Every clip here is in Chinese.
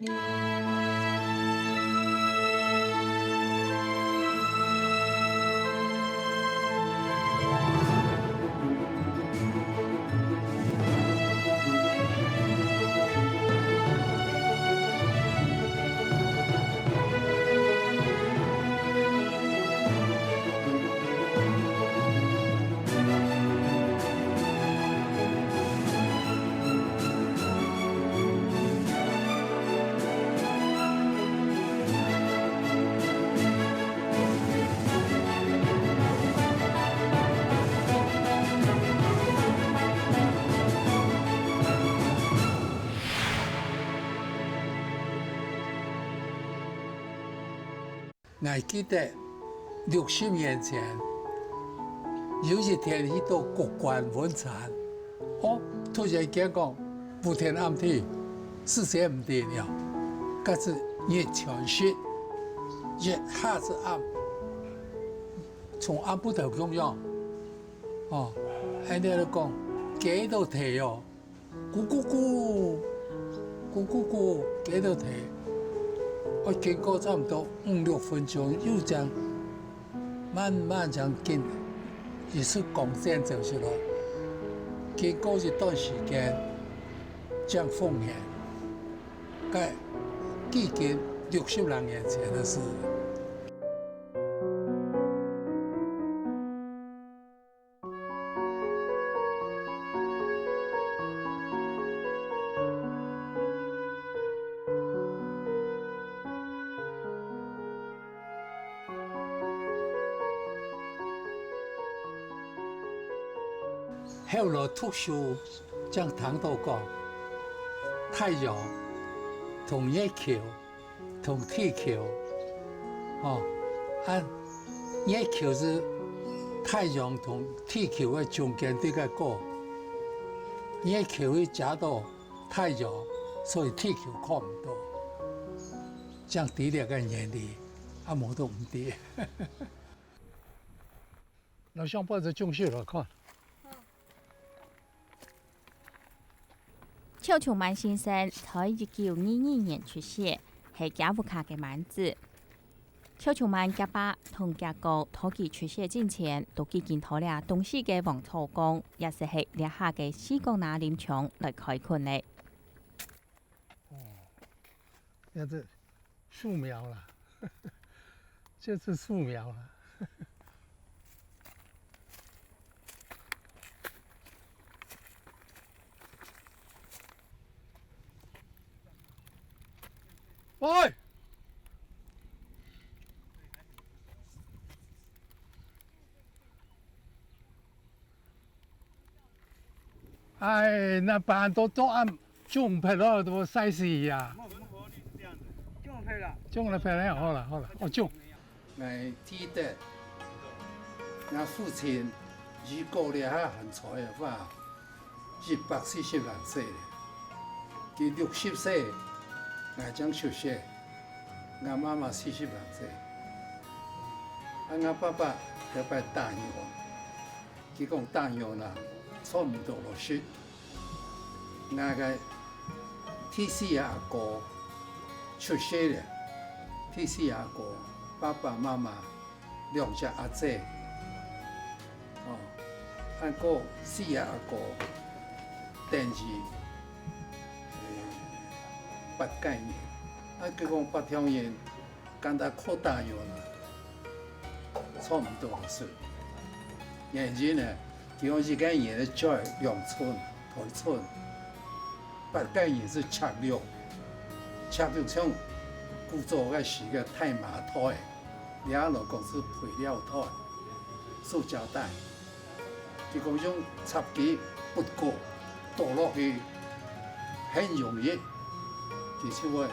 我记得60年前有一天去到国馆文餐，突然间讲不天暗地，世界唔对了，可是越全息，越下子暗，从暗不头中央，喺呢度讲幾多題哦，咕咕咕，咕咕咕，幾多題？我經過差唔多5-6分鐘，又這樣慢慢這樣進，也是光線走出來。經過一段時間，這樣風險，該已經60多年前的事。後來讀書將談到講，太陽同月球同地球，月球是太陽同地球嘅中間啲個角，月球會夾到太陽，所以地球看唔到。這樣啲兩個原理，冇得唔對。老鄉抱着中學來看。邱瓊曼先生在1922年出世，係家務卡嘅蠻子。邱瓊曼家爸同家哥喺佢出世之前，都已經討了東西嘅黃草工，也是係列下嘅西貢那林場來開墾嘅。這是樹苗啦，這是樹苗啦。喂！那辦都按種皮咯，都曬死呀！種了皮了，好了，我種。我記得我父親如果咧係很彩嘅話，140多歲，佢60歲。我將出世，我媽媽40多歲，我爸爸就擺打藥，佢講打藥啦，差唔多60。我嘅第四阿哥出世了，第四阿哥爸爸媽媽兩隻阿姐，阿哥4阿哥登記。8概念，佢講8條人，簡單擴大咗啦，差唔多是。然後呢，佢講一個人係在陽春、台春，8個人是插肉像古早嘅時嘅太麻胎，兩路講是配料胎，塑膠袋，佢講用插機不過倒落去，很容易。其實我，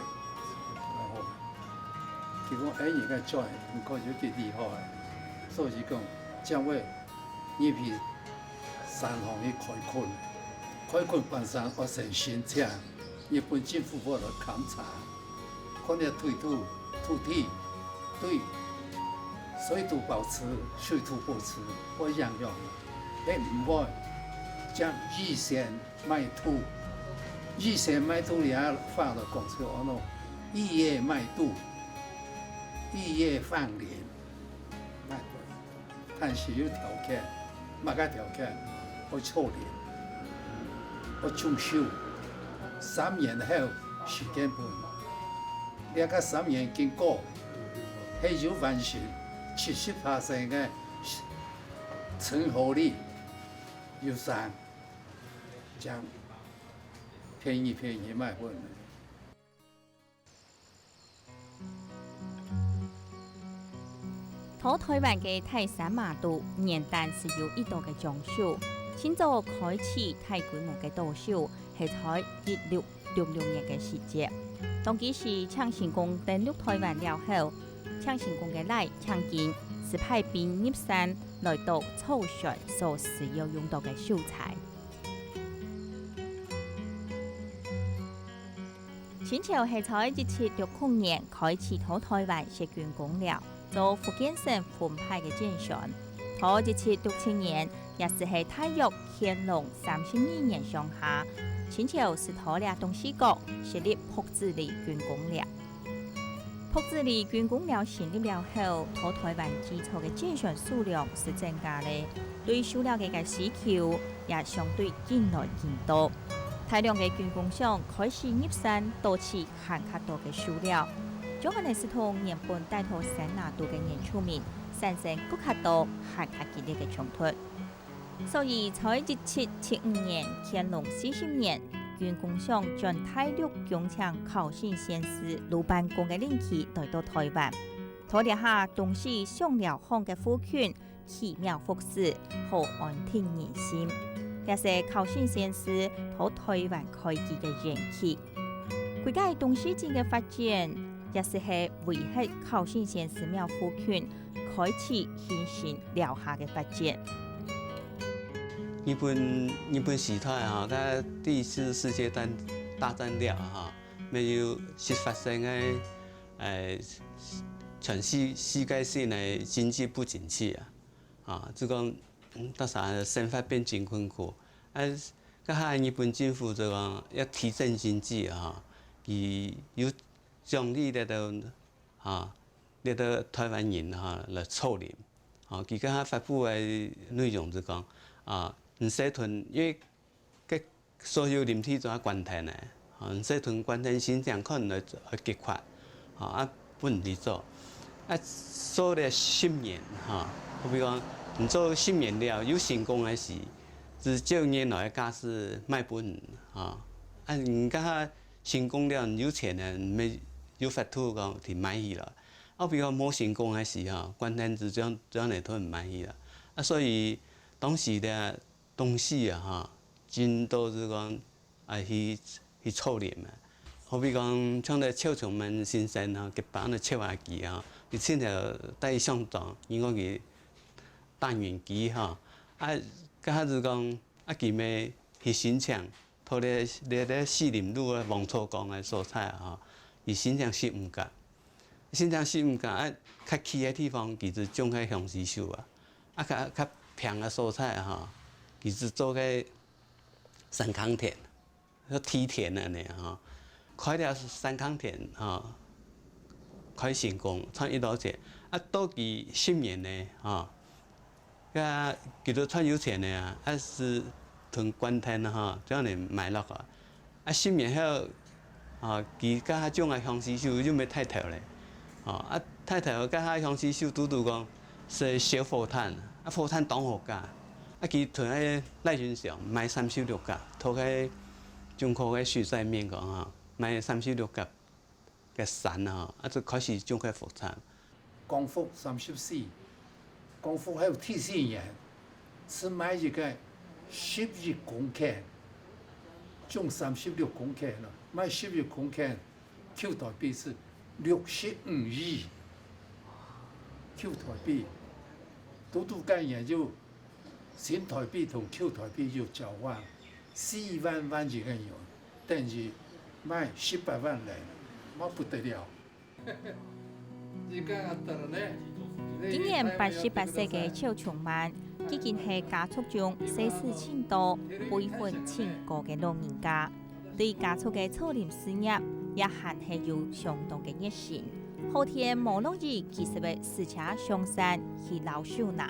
佢講而家做唔過就幾厲害，所以講將會呢批3行去開墾本身我成新車，日本政府幫我勘察，可能土地對水土保持、水土保持我樣樣，你唔會將預先賣土。預先買土裡放到公司，我一夜卖度，一夜放莲，但是有条件，乜个条件？我错年，我唱首3年后时间半，你个3年经过，迄就完成70%的成活率，有3，将便宜卖分。土台湾嘅泰山马都年代是有一度嘅装修，先早开始大规模嘅导修，系在1666年嘅时节。当其时抢成功登陆台湾了后，抢成功嘅来抢金是派兵入山来到草船所需要用到嘅素材。清朝系在1760年开始土台湾设军工了。做福建省分派嘅战船，到1767年，也是喺大约乾隆32年上下，清朝是拖掠东西国设立朴子里军工了。朴子里军工了成立了后，土台湾基础嘅战船数量是增加咧，对数量嘅需求也相对越来越多。大量嘅军工商开始入山，导致限较多嘅数量。就可能是同日本带头三拿度嘅原住民产生更加多、更加激烈嘅冲突，所以在1775年乾隆40年，军工商将大陆强抢考信先师鲁班公嘅领地来到台湾，拖掠下东西上辽汉嘅夫权，奇妙服饰和安定人心，也是考信先师到台湾开基嘅缘起。佢家东西境嘅发展。也是喺维系考信先寺庙夫权，开始形成辽下嘅发展。日本时代哈，甲第4次世界大战了哈，没有发生全世界性的经济不景气就讲到啥生活变真困苦，甲日本政府就讲要提振经济伊有。奖励嚟到台湾人来操练，佢家发布嘅内容就讲唔使囤，因为嘅所有林体都关停嘅，唔使囤关停现象可能去激发，不能做，做了10年好比讲唔做10年了有成功嘅事，是照原来嘅价是卖本人家成功了有钱人有法度讲挺满意了，比如冇成功嘅时关键是这样嚟都唔满意啦。所以当时嘅东西真多是讲去操练好比讲像个邱崇文先生佢版嘅切画机佢先就带相当，应该佢单元机加是讲佢咪去欣赏，拖咧四林路嘅王错港嘅所在伊新疆是唔甲，较起嘅地方，其实种喺乡时树较平嘅所在其实做嘅三糠田，梯田安尼开了三糠田开成功，创一刀钱到期10年呢其实创有钱的是同关田这样嚟买落10年后。佢家下种嘅乡时树就没太头咧，太头家下乡时树拄讲是小火炭，火炭当好价，佢同喺赖俊上卖36价，拖喺中科嘅水在面讲卖36价嘅散就开始种嘅火炭。光复34，光复还有第4年，是买一个11公顷，种36公顷咯。买11公顷，Q 台币是65亿，Q 台币，独概念就新台币同 Q 台币就交换4万几个元，等于卖700万人，那不得了。今年88岁嘅邱崇文，已經係家族中世事清多、輩分清高嘅老人家。對家族嘅操練事業也还是有相当嘅热心。后天无落雨，其实要试车上山去捞手呢。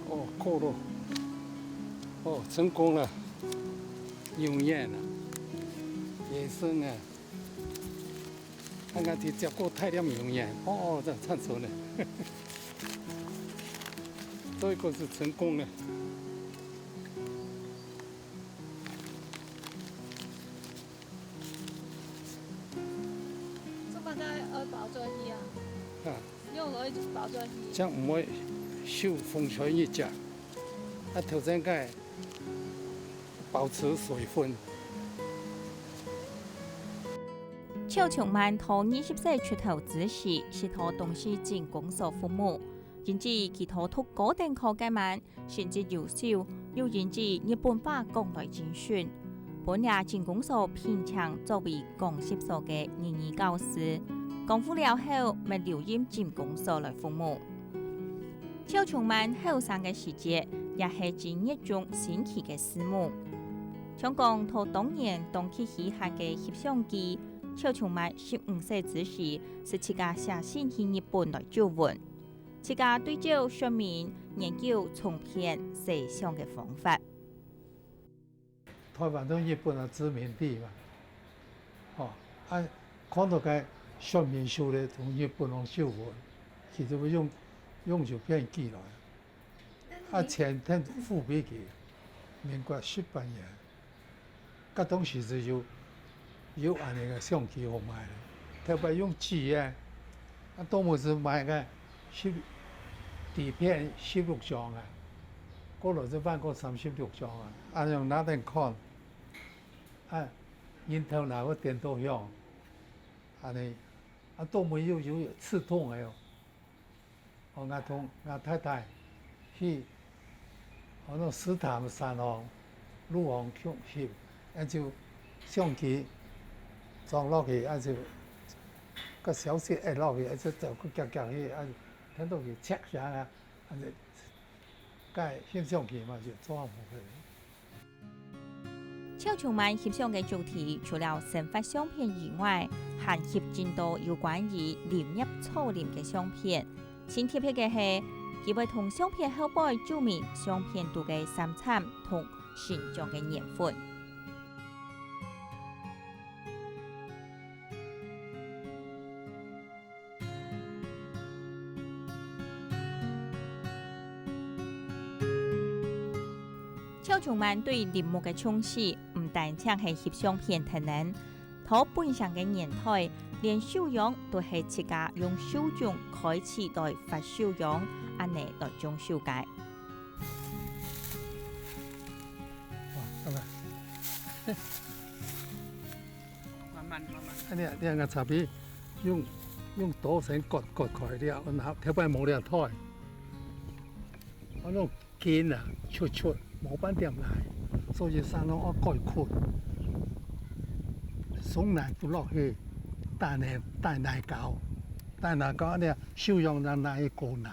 哦，够了。哦，成功了，永远了，野生啊！看看直接过太阳永远，哦，这唱熟了，这个是成功了。做乜解愛包咗魚啊？啊，因為我包咗魚。这样唔会受风吹日晒，啊，头先个保持水分。邱琼曼托20歲出頭之時，是托東西進公所父母，因此其托讀高等科嘅曼，成績優秀，又因此日本話講來精選。本日進公所聘請作為公習所嘅日語教師，功夫了後，咪留任進公所來服務。邱琼曼後生嘅時節，也係進一種新奇嘅事物。想講托當年當期稀罕嘅翕相機。邱瓊曼15歲之時，是自家寫信去日本來招援，自家對照上面研究重片攝像嘅方法。台灣都日本嘅殖民地嘛，哦，啊，看到個上面書咧，從日本人招援，其實要用照片寄來，啊，前天付俾佢，民國18年，嗰當時就有安尼個相機好賣，特別用紙啊，啊，當時買個底片16張啊，過來就買個36張啊，啊用那陣看，啊，然後拿個電腦響，安尼，啊都沒有刺痛嘅喲，我我太太去，我那斯坦山哦，路往去，啊就相機。裝落去，啊就個小息一落去，啊就個夾去，啊睇到佢赤上啊，啊就介翕相機嘛就裝落去。邱瓊曼翕相嘅主題，除了生活相片以外，還翕真多有關於林業草林嘅相片。先貼嘅係佢會同相片後背註明相片度嘅生產同成長嘅年份。邱瓊曼對林木嘅重視，唔單止係翕相片等等，佢本身嘅年代，連收養都係自家用手種開始來發收養，安尼來種修改。慢慢。你個茶葉用刀先割開了，然後特別冇了胎，我那筋啊出。冇半點嚟，所以生到我蓋闊，送奶不落去，大奶膠呢，收養人奶過奶，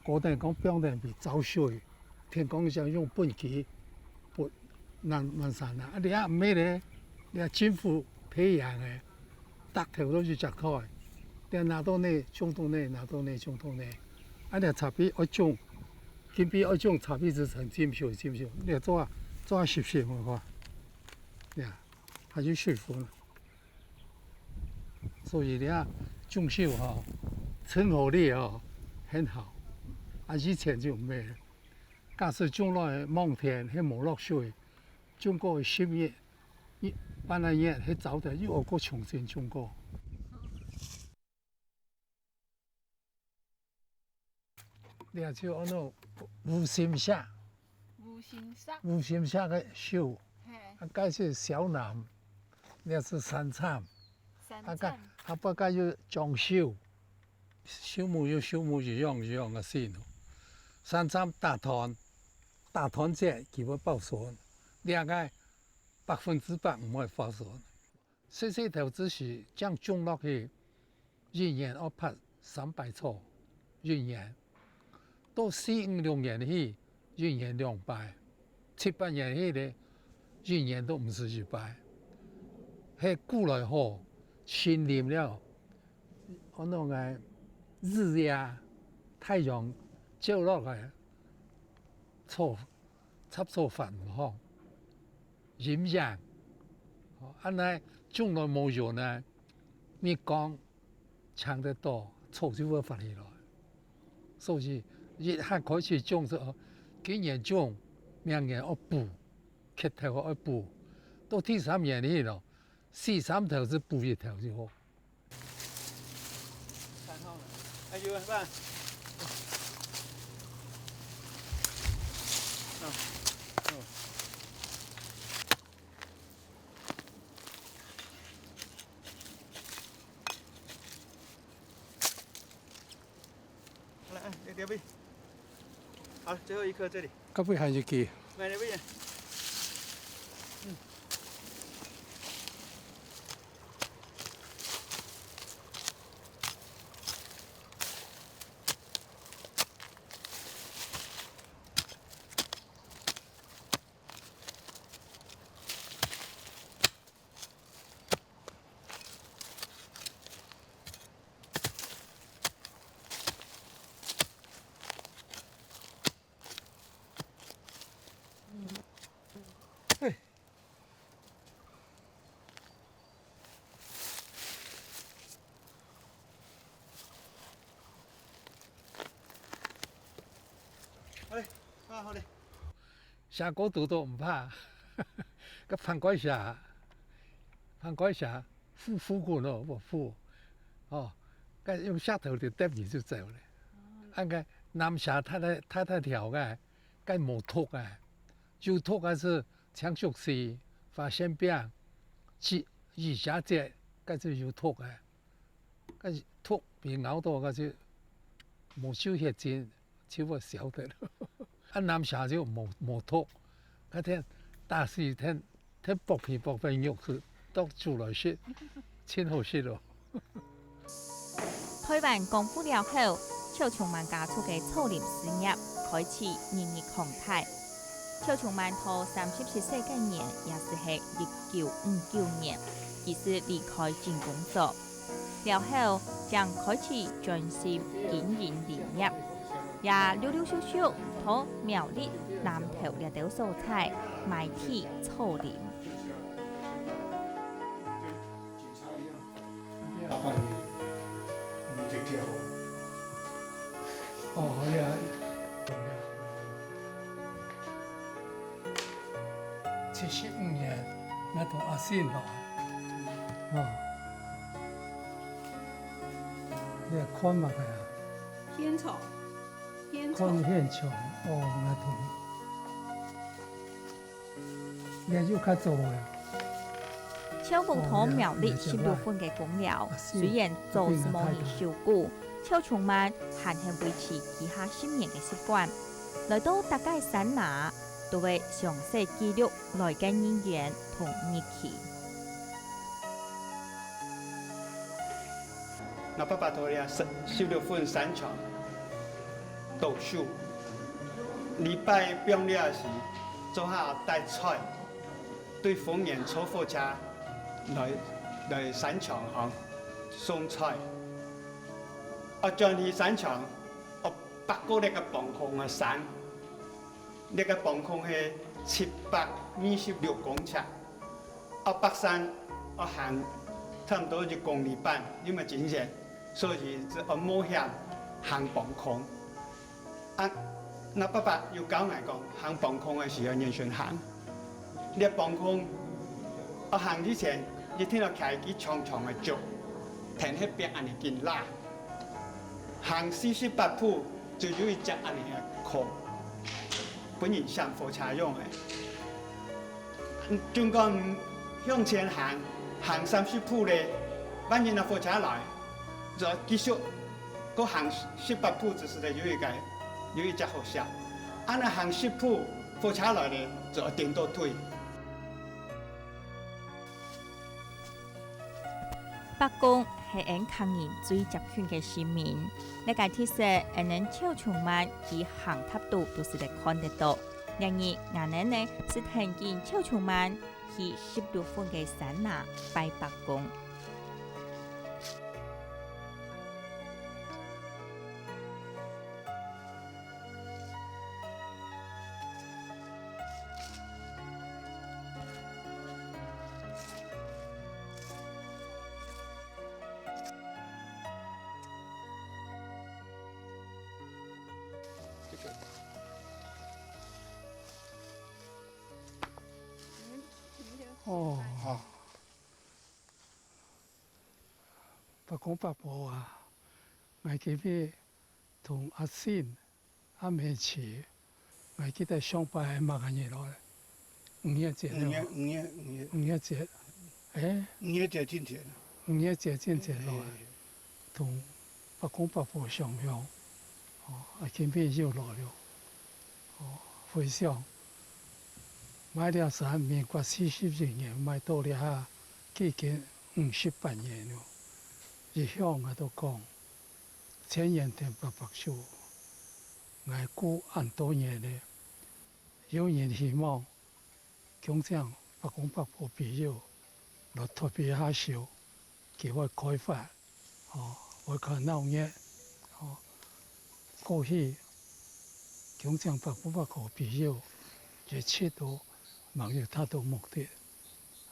嗰陣講標定係走水，聽講就用畚箕撥難散啦，你啊咩咧？你啊政府培養嘅，搭頭都要摘開，你拿到呢種到呢，拿到呢種到呢，啊你插邊我種。今比嗰種茶葉就成尖少，你做下攝我講，呀，還有水分，所以你啊種樹哈，成活力哦很好，啊以前就咩，假使種落蒙田，係冇落水，種過10月，半個月係早啲又個重新種過。你啊就按那無心下嘅樹，啊介是小南，你是山參，啊不介要裝修，小木要樣嘅先。山參大團隻佢會爆損，兩個100%唔會發損。細頭之時將種落去，人员要拍300撮人员，到456年起人员200，7、8年起咧人员都50-100，迄古来好侵临了，我那个日呀太阳照落来，插错饭吼，阴阳，安尼种来无用呢，你讲抢得多，草就会发起来。所以一下开始种说，今年种，明年要补，乞头要补，到第3年去咯，4、3头是补1头就好。看好了，还有吧？来，这边，好，最后一颗这里，到尾还是记，来这边。好嘞，好嘞。下高度都唔怕，个攀拐下富过咯，无富，哦，个用石头就搭住就走了。按个南下太条个，个无托个，就托个是强熟时发现病，二下节个就有托个，个托被咬到个就无手血筋，手我晓得了。南下就无托，个天大水天薄片肉去到煮来食，真好食咯。推完功夫了后，邱崇万家族嘅草林事业开始日狂泰。邱崇万到34歲嘅年，也是喺1959年，佢是離開政工作，了後將開始專心經營林業，也溜溜小小到苗栗南投列島蔬菜賣起草林。哦，呀，75年，那到阿信了，哦，你看嘛佢啊，天草，看现场，哦，那同，你就较做呀。超步到苗栗16分嘅公寮，雖然做是模擬照顧，超重萬還係維持以下10年嘅習慣。來到大概山拿，都會詳細記錄來嘅人員同日期。那爸爸頭咧16分山場讀書，禮拜表了時做下帶菜，對豐年坐火車來山場行送菜。我將去山場，我北過那個防空嘅山，那個防空係726公尺。我北山我行差唔多1公里半，因為真熱，所以我冒險行防空。啊，那爸爸要教我講，行防空嘅時候要順行。呢個防空，我行之前，一聽到開支長長嘅竹，停喺邊安尼見拉。行48步就有一隻安尼嘅空，本人上火車用嘅。中間向前行30步咧，萬一那火車來，就繼續嗰行18步，就是有一隻好笑。按那行10步，火車來咧就點到退。白宫是因抗人最接近嘅市民，呢個特色係能超充滿其航塔度都是嚟看得到。然而，我哋呢是聽見超充滿去10多分嘅山拿拜白宮。哦，白講白婆啊，我記得同阿仙、阿美慈，我記得上班係乜嘢咯？5月節咯，5月節，誒5月節真節， 5月節真節咯，同白講白婆上香，哦，阿見邊要來了，哦，回想。買了山民國40年，買到了下幾間58年了。一向我都講，前年田白白樹，捱過很多年了，有人希望強將白講白婆必要，落特別下少，叫我開發，哦，我看鬧熱，哦，過去強將白講白婆必要，熱切到。冇有達到目的，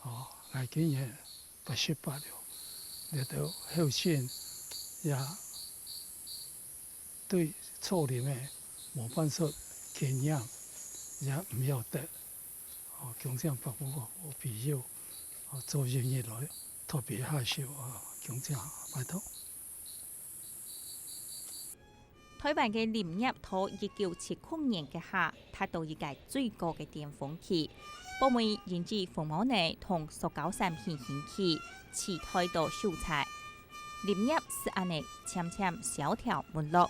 哦，我今年88了，嚟到後線也對錯誤嘅冇辦法經驗，也唔曉得，哦，強將白講白婆必要，哦，做生意來特別下少啊，強將拜託。台灣嘅林業到1979年嘅下，達到一個最高嘅巔峰期。部門引致鳳毛內同塑膠產品興起，其態度秀才，林業是安尼漸漸蕭條沒落。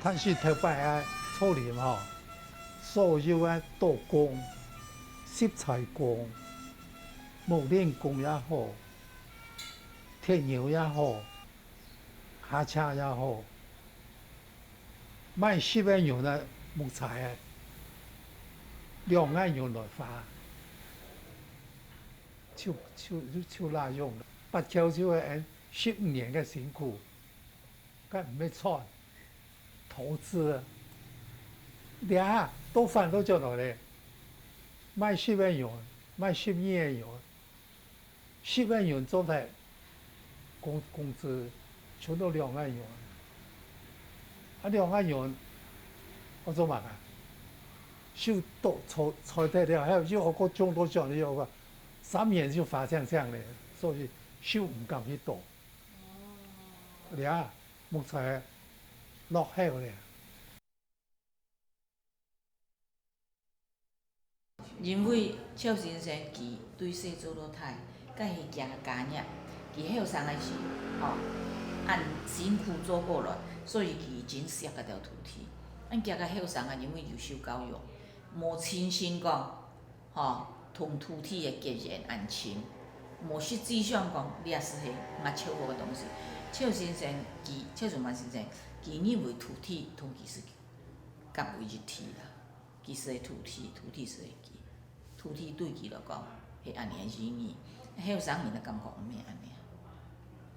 但是台北嘅草林吼，所有嘅刀工、色彩工、木煉工也好，鐵窯也好，下車也好，賣10萬元嘅木材2萬元來發，就那用了，八橋就係15年嘅辛苦，梗唔係錯。投資，倆都翻到咗落嚟，賣10萬元，賣12萬元，10萬元做在工資全都2萬元，啊2萬元我做乜啊？收到財得了，還有我個種多少了個，3年就發這樣咧，所以收唔夠去多，倆木材。落後咧，因為趙先生佢對細做老太，甲迄家家業，佢後生誒時，吼按辛苦做過來，所以佢真錫嗰條土地。咱家甲後生啊，因為優秀教育，無親身講，吼同土地誒結緣安親，無實際上講，你也是迄嘛笑過誒東西。趙先生佢趙仲萬先生。佢認為土地同其實合為一體啦，其實土地是會記，土地對佢來講係安尼嘅意義。後生人就感覺毋免安尼，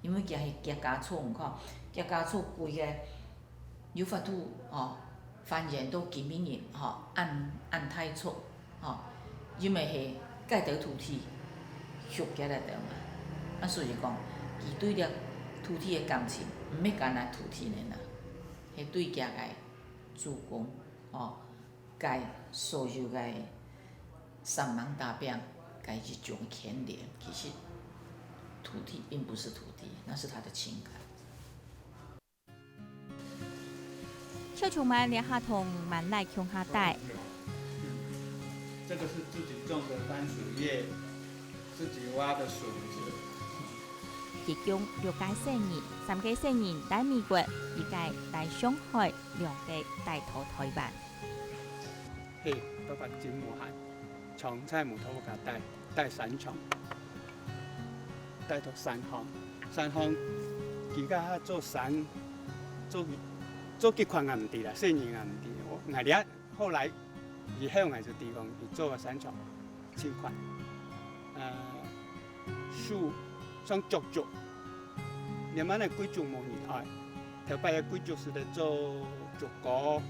因為佢家厝毋看，家厝規個有法度吼，翻然都見面人吼，按太厝吼，因為係蓋得土地熟起來的嘛，啊所以講，佢對了土地嘅感情，毋免干那土地呢啦。係對家嘅主公，吼，該所有嘅三忙大病，該一種牽連，其實土地并不是土地，那是他的情感。小熊们连下同蛮来乡下带，这个是自己种的番薯叶，自己挖的笋子。其中6家成人，3家成人在美国，1家在上海，2家在台湾。嘿，爸爸金木汉，从菜木头给他带3重，带到3行，而家做伞，做几款也唔对啦，细年也唔对。我哋后来以后我就地方，伊做个3重7款，树像竹，连晚的贵竹无厉害，头摆的贵竹是来做竹果，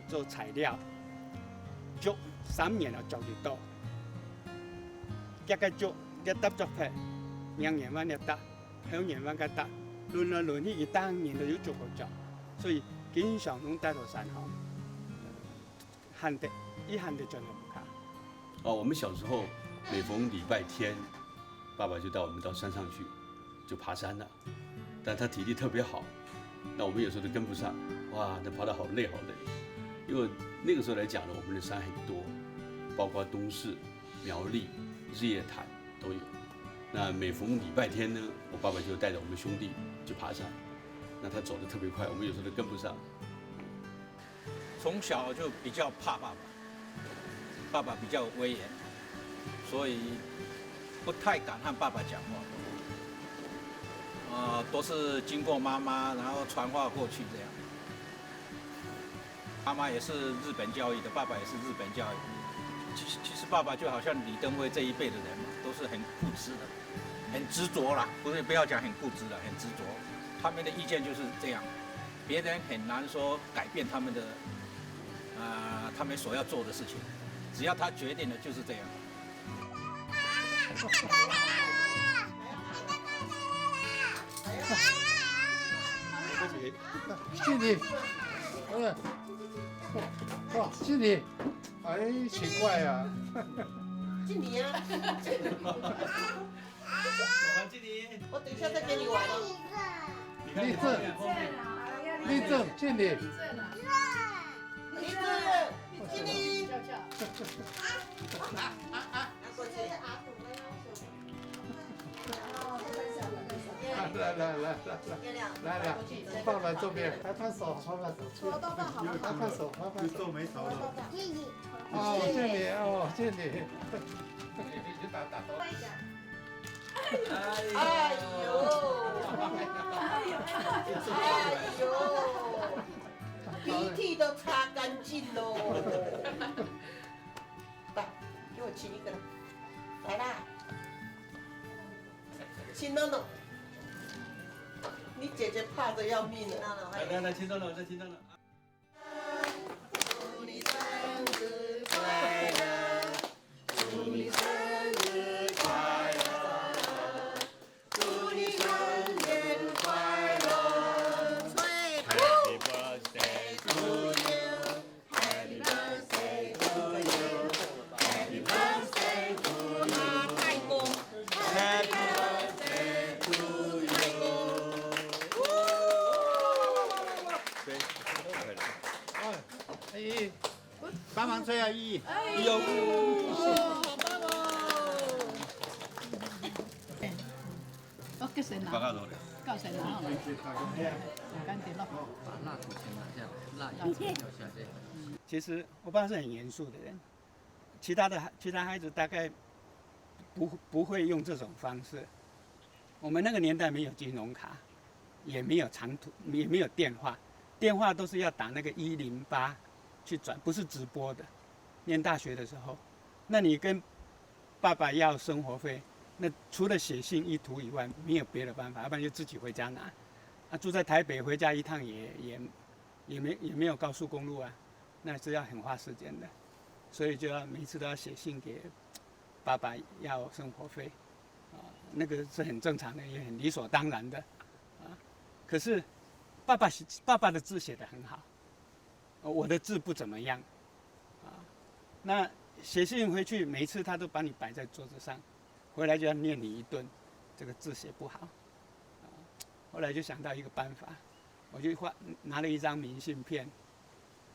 做材料。竹3年就做得到，一个竹一搭竹皮，2年晚一搭，后年晚个搭，轮来轮去，一当年都有竹个做，所以经常拢带到3行，旱的真的不卡。哦，我们小时候每逢礼拜天，爸爸就带我们到山上去，就爬山了。但他体力特别好，那我们有时候都跟不上，哇，那跑得好累好累。因为那个时候来讲呢，我们的山很多，包括东势、苗栗、日月潭都有。那每逢礼拜天呢，我爸爸就带着我们兄弟去爬山。那他走得特别快，我们有时候都跟不上。从小就比较怕爸爸，爸爸比较威严，所以不太敢和爸爸讲话。都是经过妈妈，然后传话过去这样。妈妈也是日本教育的，爸爸也是日本教育。其实爸爸就好像李登辉这一辈的人嘛，都是很固执的，很执着啦，不要讲很固执了，很执着。他们的意见就是这样，别人很难说改变他们的，他们所要做的事情，只要他决定了就是这样。经理，哇，经理，哎，奇怪呀。经理啊，我等一下再给你玩哦。立正，经理。立正，经理。来，放来这边，拍手，拍手，皱眉头了。哦，经理，经理。哎呦，鼻涕都擦干净喽。来，给我亲一个，来啦，亲诺诺。你姐姐怕得要命了。来，亲到了，亲到了。祝你生日快乐，祝你生日快乐，祝你生日快乐。Happy birthday to you, Happy birthday to you, Happy birthday to you. 泰国 Happy birthday to you. 哎，帮忙吹啊，依依。好棒哦！我叫谁拿？报告多的。叫谁拿？赶紧咯。把蜡烛先拿下，蜡一掉下去。其实我爸是很严肃的人，其他孩子大概不会用这种方式。我们那个年代没有金融卡，也没有长途，也没有电话，电话都是要打那个108去转，不是直拨的。念大学的时候，那你跟爸爸要生活费，那除了写信一途以外，没有别的办法，要不然就自己回家拿。住在台北，回家一趟也没有高速公路啊，那是要很花时间的，所以就要每次都要写信给爸爸要生活费，那个是很正常的，也很理所当然的，可是爸爸的字写得很好，我的字不怎么样，那写信回去，每一次他都把你摆在桌子上，回来就要念你一顿，这个字写不好，后来就想到一个办法，我就拿了一张明信片，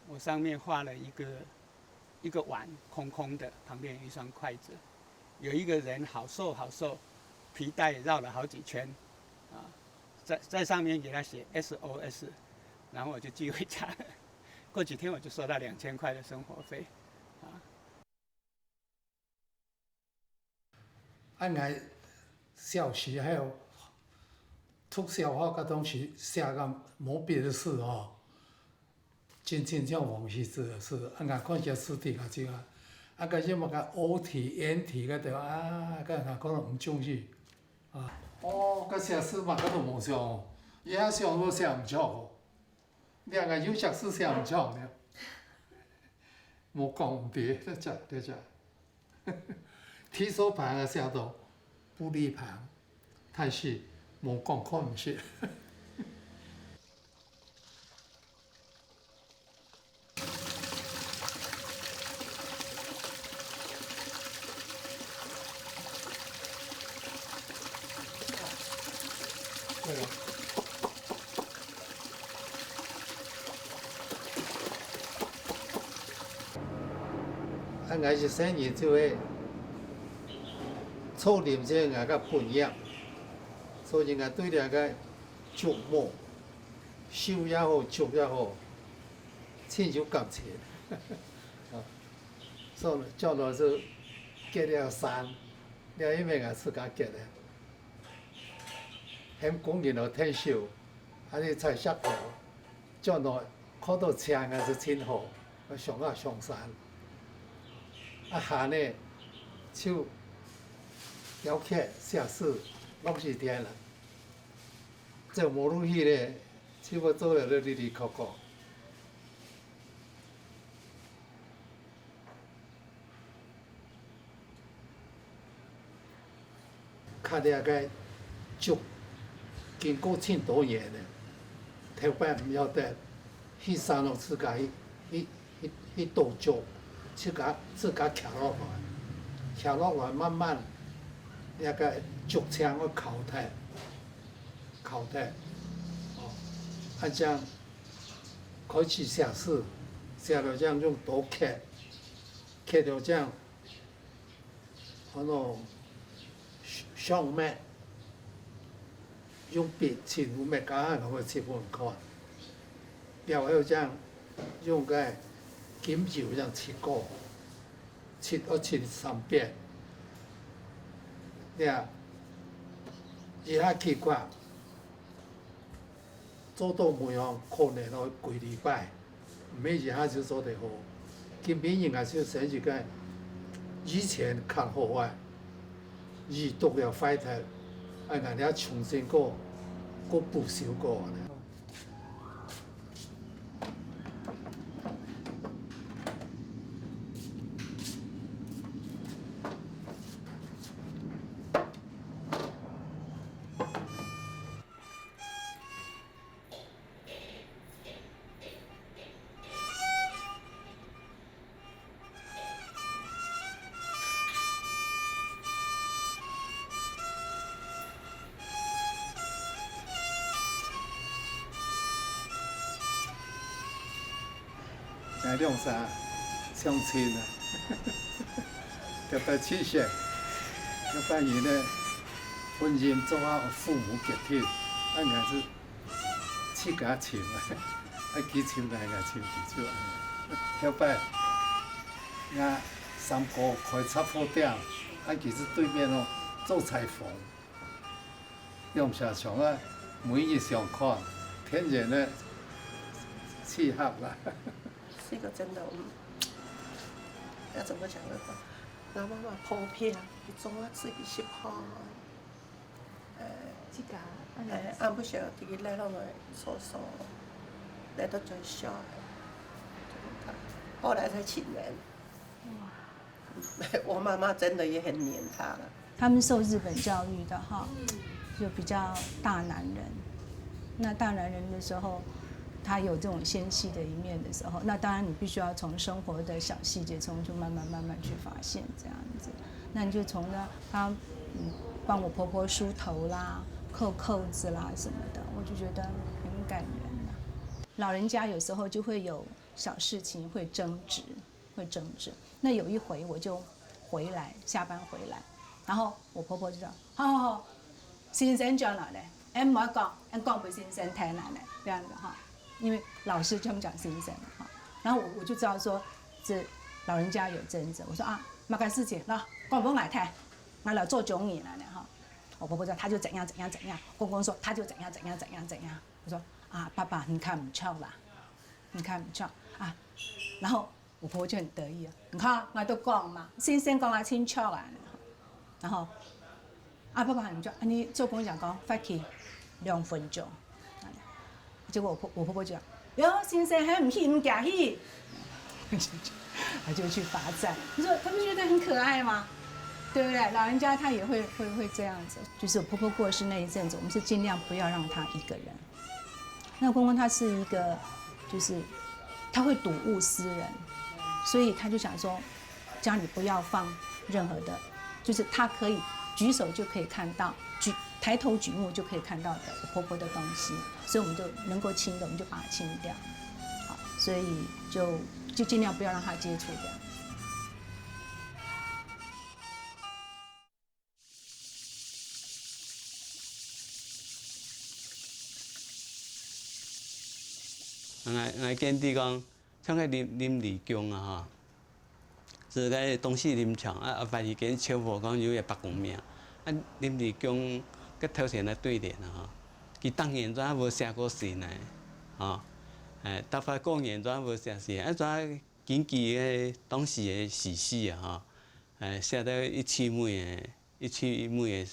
我上面画了一个碗空空的，旁边有一双筷子，有一个人好瘦好瘦，皮带绕了好几圈，在上面给他写 SOS， 然后我就寄回家了。过几天我就收到2000块的生活费，俺个小时还有读小学个东西写个没别的事哦，真正忘记字是，俺个看些书题个这个，俺个什么个O题、N题个对啊，个俺讲唔中意啊。哦，个写诗嘛，个都冇上哦，伊遐上都写唔错哦，两个有些诗写唔错呢，冇讲唔对，对只，提手旁个写到不离旁，但是冇讲看唔识。对了。俺个是生意就会操练这个个本样，所以俺对那个琢磨、修也好、做也好，千手感情。所以叫老师结了山，了因为俺自家结的，很工人了退休，还是才下课，叫老考到枪还是真好，上山。下呢，就雕刻、写诗，拢是听啦。这无入去咧，只不做了都哩哩扣扣。看了个足，经过千多年了，头摆唔晓得，迄山路自家迄道足。自家徛落来，慢慢那个竹枪去敲汰，按这样开始写诗，写到这样用刀刻到这样，上面用笔切五面加然后切分看，了后这样用个。金球这样切过，切3遍，呀，一下奇怪，做到模样可能要几礼拜，每一下就做得好。今年应该就算是个以前看好啊，遇到了坏头，俺哋重新过补修过呢。来亮啥？相亲啊，要不去些，要不然呢，婚姻做好父母决定，俺硬是去给他请啊，爱去请来个请地就安尼。要不然，俺三姑开杂货店，俺其实对面哦做裁缝，用下床啊，每日上课，天然的契合啦。是一个真的，要怎么讲的话，那妈妈普遍，总啊自己是泡，按不晓得来了嘛，说，来到最小，后来才请人。我妈妈真的也很黏他了。他们受日本教育的哈，就比较大男人。那大男人的时候。他有这种纤细的一面的时候，那当然你必须要从生活的小细节中就慢慢去发现这样子。那你就从他帮我婆婆梳头啦、扣扣子啦什么的，我就觉得很感人啦。老人家有时候就会有小事情会争执。那有一回我就回来，下班回来，然后我婆婆就说：“好，先生讲哪嘞？哎，唔好讲，俺讲俾先生听哪嘞？这样子哈，因为老师这么讲先生哈。然后我就知道说，这老人家有争执。我说啊，马盖事情，那讲不来听，俺老做囧你了呢哈。我婆婆说他就怎样，公公说他就怎样。我说啊，爸爸你看唔巧啦，啊，然后。我婆婆就很得意啊，你看我都讲嘛，先生讲得清楚啊，然后爸爸你就你做工讲发起2分钟，结果我婆婆就讲，哟先生还唔去唔嫁去，他就去罚站。你说他不觉得很可爱吗？对不对？老人家他也会这样子。就是我婆婆过世那一阵子，我们是尽量不要让他一个人。那公公他是一个，就是他会睹物思人。所以他就想说，家里不要放任何的，就是他可以举手就可以看到，抬头举目就可以看到的我婆婆的东西，所以我们就能够清的，我们就把它清掉。好，所以就尽量不要让他接触这样。我见地讲。像个林立强啊哈，是个东西林强啊，发现跟超婆讲有个白公命，啊林立强个头前来对联啊哈，佢当年怎无写过诗呢？啊，大发公园怎无写诗？啊怎紧记个当时个时事啊哈，写到一凄美的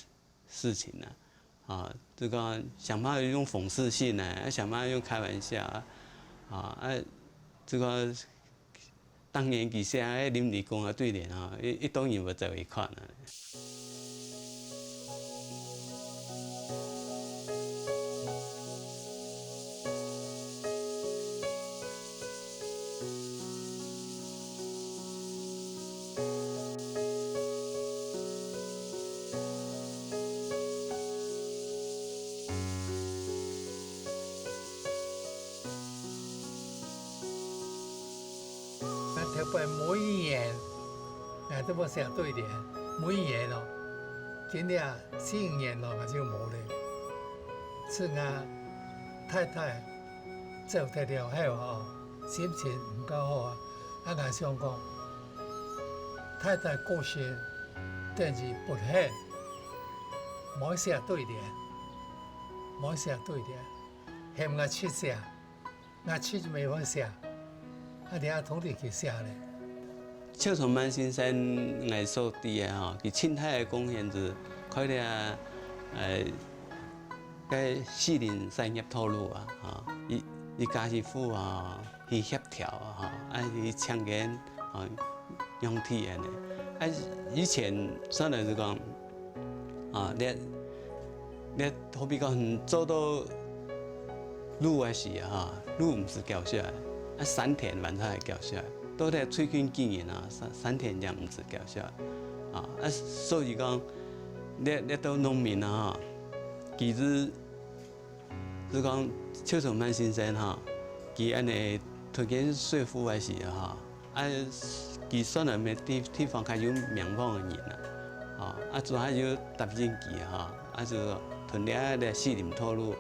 事情啊，就讲想办法用讽刺性啊，想办法用开玩笑啊。这个当年佢写个林立强嘅对联啊，伊当然无做一看啊。台北每一年，这么写对联，每一年哦，今年4年咯，我就冇咧。是我太太走得了后哦，心情唔够好啊，我想讲，太太过世，但是不恨，冇写对联，嫌我去写，我去就没法写。你阿同你去写咧。邱崇曼先生艺术啲啊，佢清太嘅贡献是佢哋嘅4年产业套路啊，伊家媳妇啊，去协调啊，去倡建啊，用体安尼。以前上来就讲你好比讲做到路嘅时啊，路唔是掉下来。3天晚上还掉下来，都在催根经营啊，3天这样唔是掉下来，所以讲，你到农民啊，其实是讲邱崇曼先生哈，佢安尼推荐说服的时哈，佢算係咩地方較有名望嘅人啊，做下有答應佢哈，就屯了咧4林套路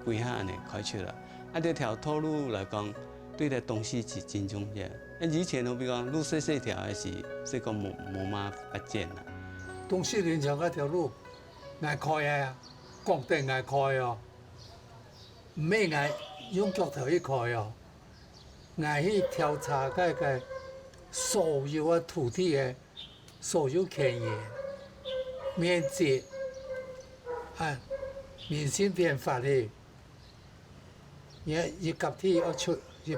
規下安尼開出來。這條套路來講，對個東西是真重要。以前我比講路細條的是個冇乜發展啦。東西林場嗰條路，捱開啊，國地捱開哦，唔係捱用腳頭去開哦，捱去調查個所有嘅土地嘅所有權益、面積，明星變法律。一甲體要出100、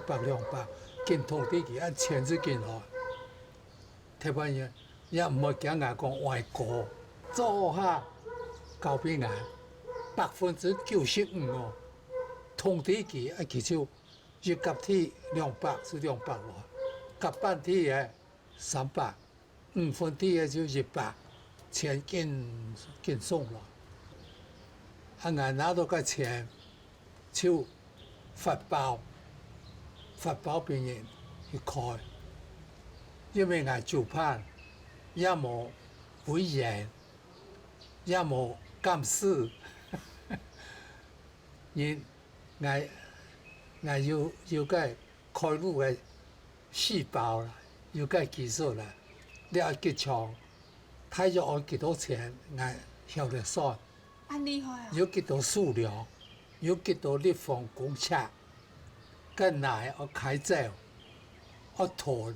200，見土地佢錢就見落。台灣人也唔會驚我講外國，做下交俾我95%哦，土地佢就一甲體200是200喎，甲半體嘅300， 5分的就100，钱紧送了。俺拿到个钱，就发包俾人去开，因为俺就怕也冇委员，也冇监事，人俺要个开路个细胞啦，要个技术啦，你要结账，他要按几多钱，俺晓得算。很厉害啊！有几多数量，有几多立方公尺，跟奶我开走，我囤，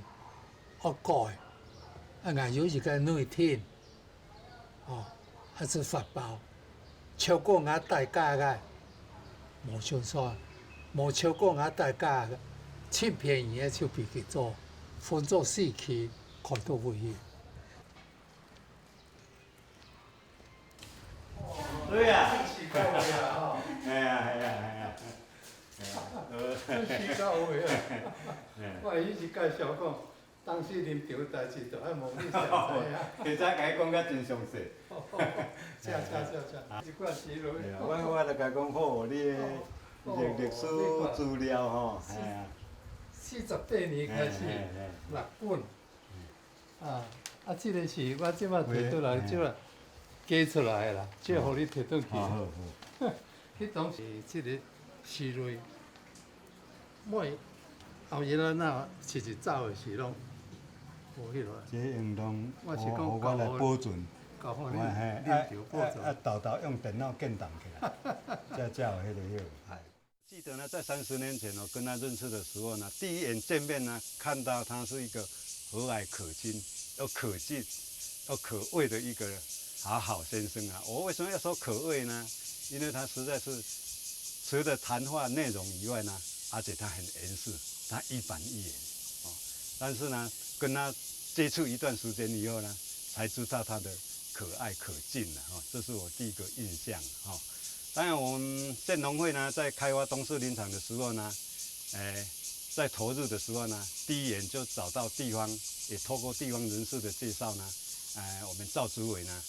我改，俺有一个内天，还是发包，超过俺大家个，冇相算，冇超过俺大家个，欠便宜嘅就俾佢做，分做4期，开到会议。对呀，哎呀哎呀，真是到位啊！我以前介绍讲，当时啉茶代志就爱问你详细啊。其他甲伊讲甲真详细。这，一罐石螺。我就甲讲好，你的历史资料吼，系啊。48年开始6本，这个是我即摆摕倒来，即摆。加出来啦，这互你摕转去。好。迄当时即个石蕊，每后日咱那是走的时拢无迄落。这用当我是讲我来保存，教互你临场保存。豆用电脑建档起来，才有迄个药。记得呢，在30年前我跟他认识的时候呢，第一眼见面呢，看到他是一个和蔼可亲、又可敬、又可畏的一个好先生啊！我为什么要说可畏呢？因为他实在是除了谈话内容以外呢，而且他很严肃，他一板一眼但是呢，跟他接触一段时间以后呢，才知道他的可爱可敬了这是我第一个印象当然，我们县农会呢，在开发东势林场的时候呢，在投入的时候呢，第一眼就找到地方，也透过地方人士的介绍呢，我们赵主委呢。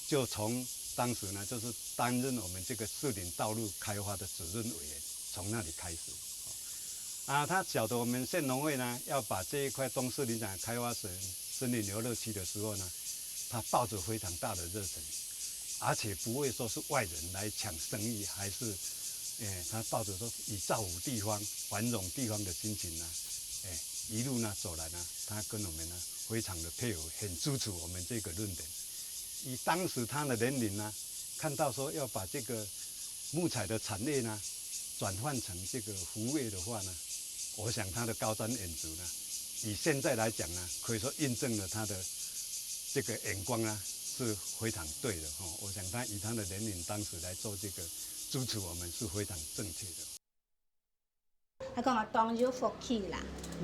就从当时呢，就是担任我们这个士林道路开发的责任委员，从那里开始。他晓得我们县农会呢要把这一块东势林场开发成森林游乐区的时候呢，他抱着非常大的热忱，而且不会说是外人来抢生意，还是，他抱着说以造福地方、繁荣地方的心情呢，一路呢走来呢，他跟我们呢非常的配合，很支持我们这个论点。以当时他的年龄呢，看到说要把这个木材的产业呢转换成这个服务业的话呢，我想他的高瞻远瞩呢，以现在来讲呢，可以说印证了他的这个眼光呢是非常对的我想他以他的年龄当时来做这个支持我们是非常正确的。他讲啊，当有福气啦，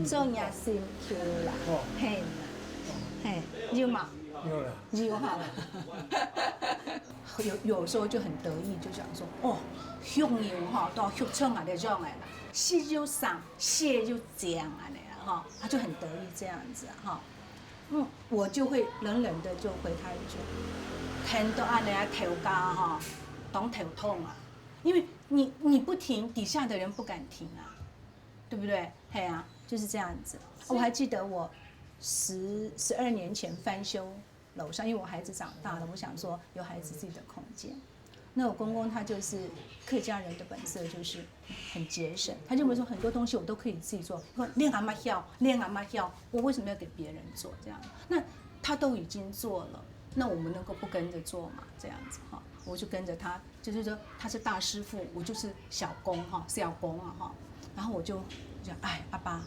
做也辛苦啦，嘿，有嘛？有哈，有时候就很得意，就讲说香油到香葱啊那种的啦，细就上，蟹就酱啊那样他就很得意这样子我就会冷冷的就回他一句，听到安尼啊头家当头痛啊，因为你不停，底下的人不敢停啊，对不对？嘿啊，就是这样子。我还记得我12年前翻修楼上，因为我孩子长大了，我想说有孩子自己的空间。那我公公他就是客家人的本色，就是很节省。他认为说很多东西我都可以自己做，练阿妈跳，我为什么要给别人做这样？那他都已经做了，那我们能够不跟着做嘛？这样子我就跟着他，就是说他是大师傅，我就是小工小工然后我就讲阿爸。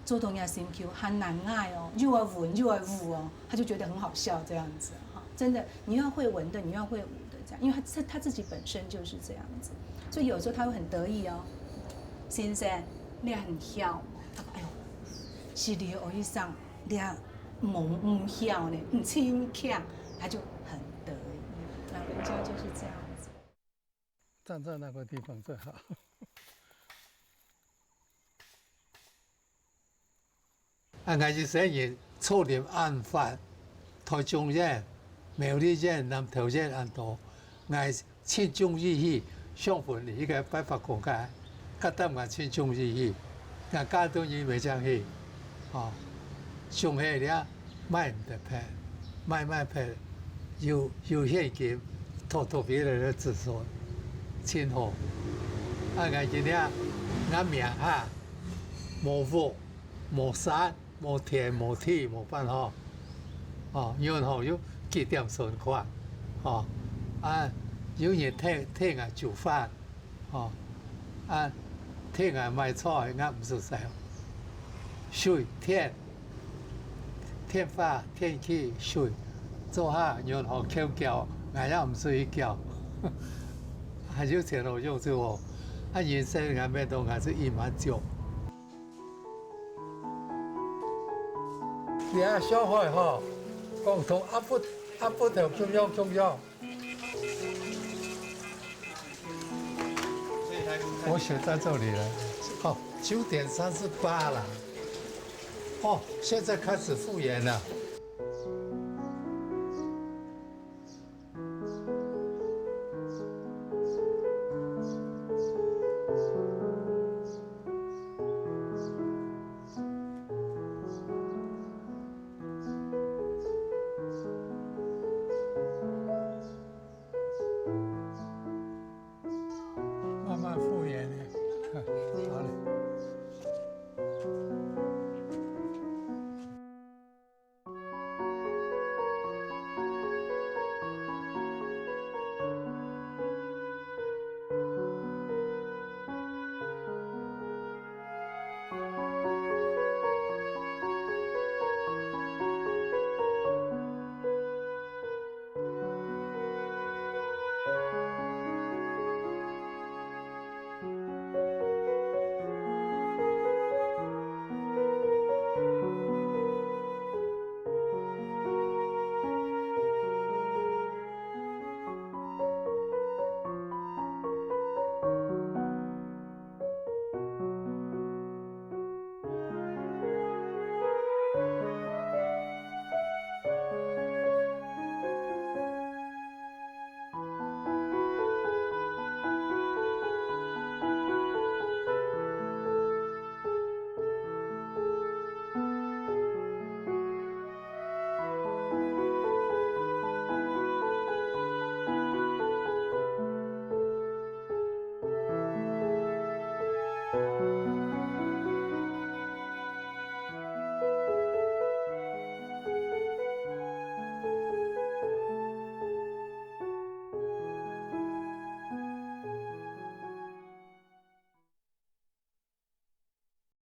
做东亚 CQ 很难爱又要文又要舞他就觉得很好笑这样子真的，你要会文的，你要会舞的这样，因为他自己本身就是这样子，所以有时候他会很得意先生，你很晓，他说哎呦，是你学上你唔晓呢，唔亲强，他就很得意，老人家就是这样子。站在那个地方最好。俺是生意错点案犯，台中人、苗栗人、南投人很多，爱亲中意去上坟伊个拜佛公家，甲当我亲中意去，俺家都伊未将去，哦，上下了卖唔得拍，卖拍，有现金，偷别人的子孙，亲好，俺今天俺命哈，无福，无山，无田，无地，无办法。哦，然后有几点存款，哦，啊，有人替俺煮饭，哦，啊，替俺买菜，俺唔熟悉。水天花天气水，做下然后口叫，俺也唔睡觉，还有前头用之后，啊，人生俺面都还是一满足。你啊，小孩吼。共同阿不条重要。我写在这里了。哦，9:38了。哦，现在开始复原了。慢慢复原的，好嘞。